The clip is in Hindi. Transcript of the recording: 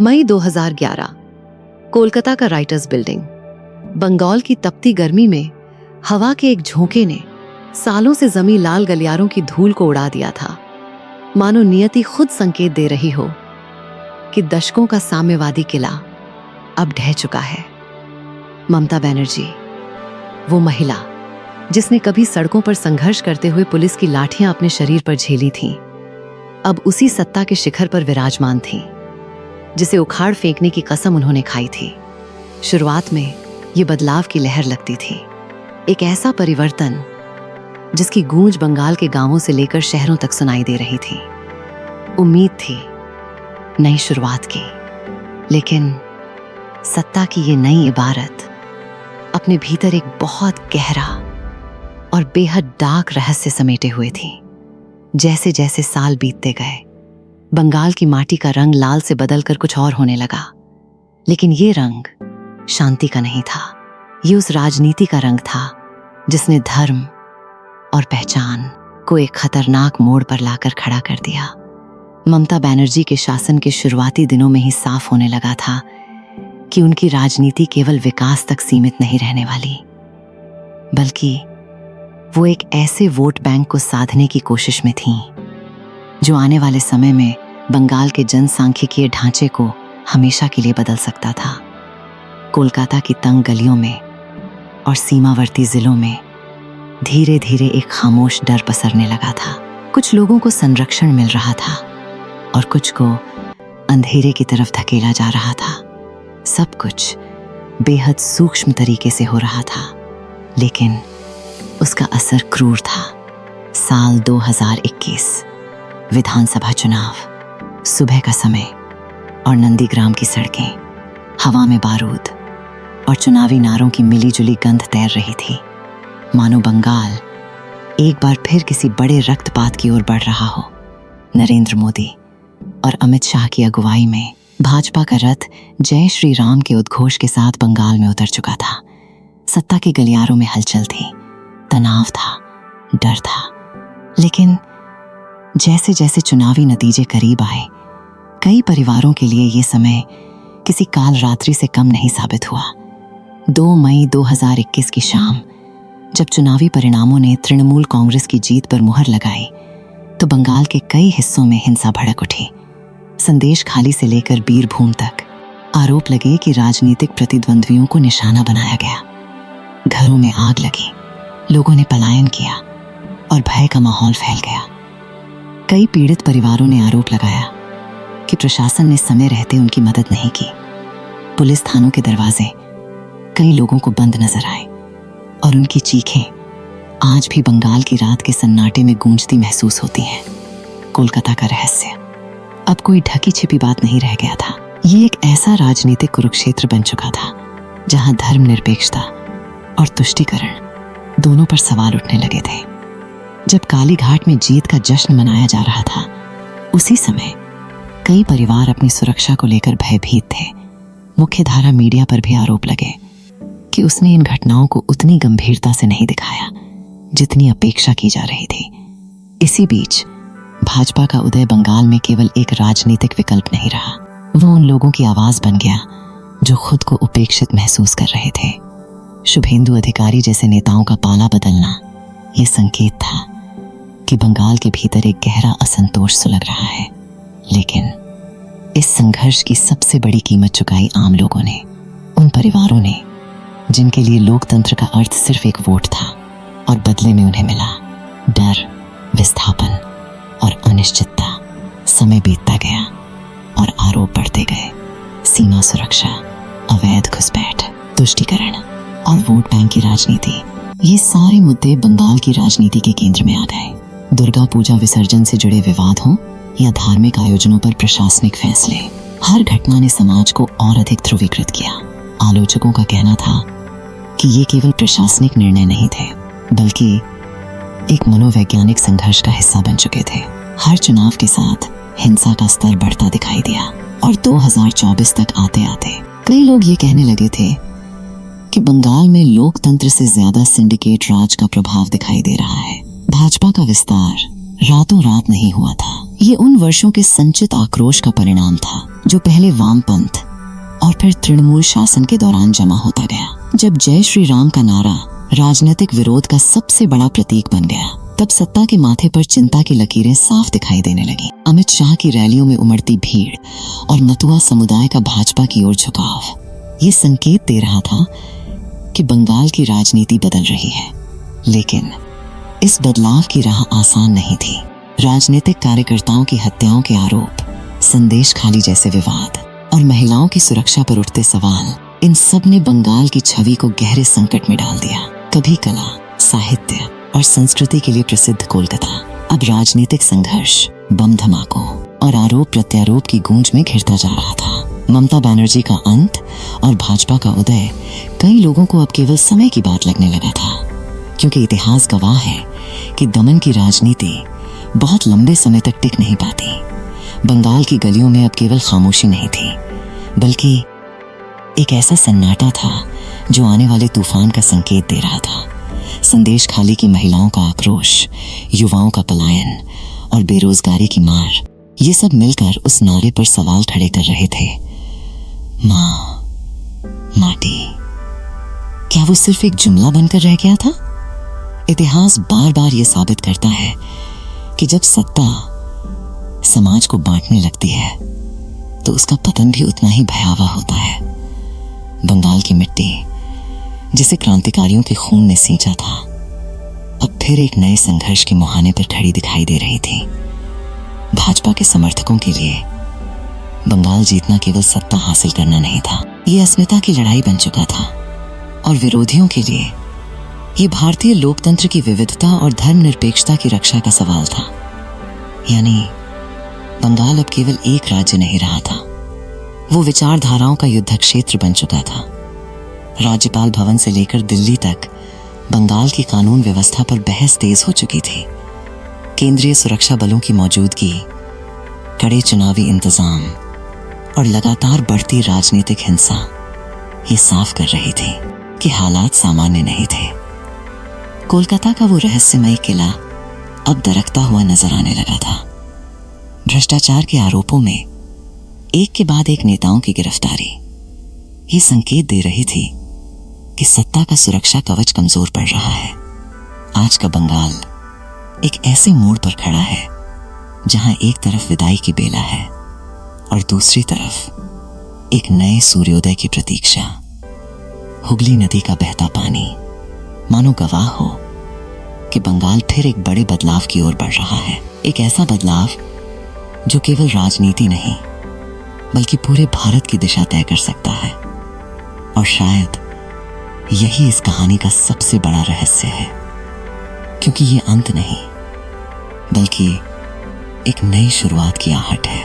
मई 2011, कोलकाता का राइटर्स बिल्डिंग। बंगाल की तपती गर्मी में हवा के एक झोंके ने सालों से जमी लाल गलियारों की धूल को उड़ा दिया था। मानो नियति खुद संकेत दे रही हो कि दशकों का साम्यवादी किला अब ढह चुका है। ममता बनर्जी, वो महिला जिसने कभी सड़कों पर संघर्ष करते हुए पुलिस की लाठियां अपने शरीर पर झेली थीं, अब उसी सत्ता के शिखर पर विराजमान थीं, जिसे उखाड़ फेंकने की कसम उन्होंने खाई थी। शुरुआत में ये बदलाव की लहर लगती थी, एक ऐसा परिवर्तन जिसकी गूंज बंगाल के गांवों से लेकर शहरों तक सुनाई दे रही थी। उम्मीद थी नई शुरुआत की, लेकिन सत्ता की ये नई इबारत अपने भीतर एक बहुत गहरा और बेहद डार्क रहस्य समेटे हुए थी। जैसे जैसे साल बीतते गए, बंगाल की माटी का रंग लाल से बदलकर कुछ और होने लगा। लेकिन ये रंग शांति का नहीं था, ये उस राजनीति का रंग था जिसने धर्म और पहचान को एक खतरनाक मोड़ पर लाकर खड़ा कर दिया। ममता बनर्जी के शासन के शुरुआती दिनों में ही साफ होने लगा था कि उनकी राजनीति केवल विकास तक सीमित नहीं रहने वाली, बल्कि वो एक ऐसे वोट बैंक को साधने की कोशिश में थीं जो आने वाले समय में बंगाल के जनसांख्यिकीय ढांचे को हमेशा के लिए बदल सकता था। कोलकाता की तंग गलियों में और सीमावर्ती जिलों में धीरे धीरे एक खामोश डर पसरने लगा था। कुछ लोगों को संरक्षण मिल रहा था और कुछ को अंधेरे की तरफ धकेला जा रहा था। सब कुछ बेहद सूक्ष्म तरीके से हो रहा था, लेकिन उसका असर क्रूर था। साल 2021, विधानसभा चुनाव, सुबह का समय और नंदीग्राम की सड़कें, हवा में बारूद और चुनावी नारों की मिलीजुली गंध तैर रही थी। मानो बंगाल एक बार फिर किसी बड़े रक्तपात की ओर बढ़ रहा हो। नरेंद्र मोदी और अमित शाह की अगुवाई में भाजपा का रथ जय श्री राम के उद्घोष के साथ बंगाल में उतर चुका था। सत्ता के गलियारों में हलचल थी, तनाव था, डर था। लेकिन जैसे जैसे चुनावी नतीजे करीब आए, कई परिवारों के लिए ये समय किसी काल रात्रि से कम नहीं साबित हुआ। 2 मई 2021 की शाम जब चुनावी परिणामों ने तृणमूल कांग्रेस की जीत पर मुहर लगाई, तो बंगाल के कई हिस्सों में हिंसा भड़क उठी। संदेश खाली से लेकर बीरभूम तक आरोप लगे कि राजनीतिक प्रतिद्वंद्वियों को निशाना बनाया गया। घरों में आग लगी, लोगों ने पलायन किया और भय का माहौल फैल गया। कई पीड़ित परिवारों ने आरोप लगाया कि प्रशासन ने समय रहते उनकी मदद नहीं की। पुलिस थानों के दरवाजे कई लोगों को बंद नजर आए और उनकी चीखें आज भी बंगाल की रात के सन्नाटे में गूंजती महसूस होती हैं। कोलकाता का रहस्य अब कोई ढकी छिपी बात नहीं रह गया था। ये एक ऐसा राजनीतिक कुरुक्षेत्र बन चुका था जहां धर्मनिरपेक्षता और तुष्टीकरण दोनों पर सवाल उठने लगे थे। जब काली घाट में जीत का जश्न मनाया जा रहा था, उसी समय कई परिवार अपनी सुरक्षा को लेकर भयभीत थे। मुख्यधारा मीडिया पर भी आरोप लगे कि उसने इन घटनाओं को उतनी गंभीरता से नहीं दिखाया जितनी अपेक्षा की जा रही थी। इसी बीच भाजपा का उदय बंगाल में केवल एक राजनीतिक विकल्प नहीं रहा, वो उन लोगों की आवाज बन गया जो खुद को उपेक्षित महसूस कर रहे थे। शुभेंदु अधिकारी जैसे नेताओं का पाला बदलना ये संकेत था कि बंगाल के भीतर एक गहरा असंतोष सुलग रहा है। लेकिन इस संघर्ष की सबसे बड़ी कीमत चुकाई आम लोगों ने, उन परिवारों ने जिनके लिए लोकतंत्र का अर्थ सिर्फ एक वोट था और बदले में उन्हें मिला डर, विस्थापन और अनिश्चितता। समय बीतता गया और आरोप बढ़ते गए। सीमा सुरक्षा, अवैध घुसपैठ, तुष्टीकरण और वोट बैंक की राजनीति, ये सारे मुद्दे बंगाल की राजनीति के केंद्र में आ गए। दुर्गा पूजा विसर्जन से जुड़े विवाद हों या धार्मिक आयोजनों पर प्रशासनिक फैसले, हर घटना ने समाज को और अधिक ध्रुवीकृत किया। आलोचकों का कहना था कि ये केवल प्रशासनिक निर्णय नहीं थे, बल्कि एक मनोवैज्ञानिक संघर्ष का हिस्सा बन चुके थे। हर चुनाव के साथ हिंसा का स्तर बढ़ता दिखाई दिया और 2024 तक आते आते कई लोग ये कहने लगे थे कि बंगाल में लोकतंत्र से ज्यादा सिंडिकेट राज का प्रभाव दिखाई दे रहा है। भाजपा का विस्तार रातों रात नहीं हुआ था, ये उन वर्षों के संचित आक्रोश का परिणाम था जो पहले वामपंथ और फिर तृणमूल शासन के दौरान जमा होता गया। जब जय श्री राम का नारा राजनीतिक विरोध का सबसे बड़ा प्रतीक बन गया, तब सत्ता के माथे पर चिंता की लकीरें साफ दिखाई देने लगी। अमित शाह की रैलियों में उमड़ती भीड़ और मतुआ समुदाय का भाजपा की ओर झुकाव ये संकेत दे रहा था कि बंगाल की राजनीति बदल रही है। लेकिन इस बदलाव की राह आसान नहीं थी। राजनीतिक कार्यकर्ताओं की हत्याओं के आरोप, संदेश खाली जैसे विवाद और महिलाओं की सुरक्षा पर उठते सवाल, इन सब ने बंगाल की छवि को गहरे संकट में डाल दिया। कभी कला, साहित्य और संस्कृति के लिए प्रसिद्ध कोलकाता अब राजनीतिक संघर्ष, बम धमाकों और आरोप प्रत्यारोप की गूंज में घिरता जा रहा था। ममता बनर्जी का अंत और भाजपा का उदय कई लोगों को अब केवल समय की बात लगने लगा था, क्योंकि इतिहास गवाह है कि दमन की राजनीति बहुत लंबे समय तक टिक नहीं पाती। बंगाल की गलियों में अब केवल खामोशी नहीं थी, बल्कि एक ऐसा सन्नाटा था जो आने वाले तूफान का संकेत दे रहा था। संदेश खाली की महिलाओं का आक्रोश, युवाओं का पलायन और बेरोजगारी की मार, ये सब मिलकर उस नारे पर सवाल खड़े कर रहे थे, माँ, माटी। क्या वो सिर्फ एक जुमला बनकर रह गया था? इतिहास बार बार ये साबित करता है कि जब सत्ता समाज को बांटने लगती है तो उसका पतन भी उतना ही भयावह होता है। बंगाल की मिट्टी, जिसे क्रांतिकारियों के खून ने सींचा था, अब फिर एक नए संघर्ष के मुहाने पर खड़ी दिखाई दे रही थी। भाजपा के समर्थकों के लिए बंगाल जीतना केवल सत्ता हासिल करना नहीं था, ये अस्मिता की लड़ाई बन चुका था। और विरोधियों के लिए ये भारतीय लोकतंत्र की विविधता और धर्मनिरपेक्षता की रक्षा का सवाल था। यानी बंगाल अब केवल एक राज्य नहीं रहा था, वो विचारधाराओं का युद्ध क्षेत्र बन चुका था। राज्यपाल भवन से लेकर दिल्ली तक बंगाल की कानून व्यवस्था पर बहस तेज हो चुकी थी। केंद्रीय सुरक्षा बलों की मौजूदगी, कड़े चुनावी इंतजाम और लगातार बढ़ती राजनीतिक हिंसा ये साफ कर रही थी कि हालात सामान्य नहीं थे। कोलकाता का वो रहस्यमय किला अब दरकता हुआ नजर आने लगा था। भ्रष्टाचार के आरोपों में एक के बाद एक नेताओं की गिरफ्तारी ये संकेत दे रही थी कि सत्ता का सुरक्षा कवच कमजोर पड़ रहा है। आज का बंगाल एक ऐसे मोड़ पर खड़ा है जहां एक तरफ विदाई की बेला है और दूसरी तरफ एक नए सूर्योदय की प्रतीक्षा। हुगली नदी का बहता पानी मानो गवाह हो कि बंगाल फिर एक बड़े बदलाव की ओर बढ़ रहा है। एक ऐसा बदलाव जो केवल राजनीति नहीं बल्कि पूरे भारत की दिशा तय कर सकता है। और शायद यही इस कहानी का सबसे बड़ा रहस्य है, क्योंकि ये अंत नहीं बल्कि एक नई शुरुआत की आहट है।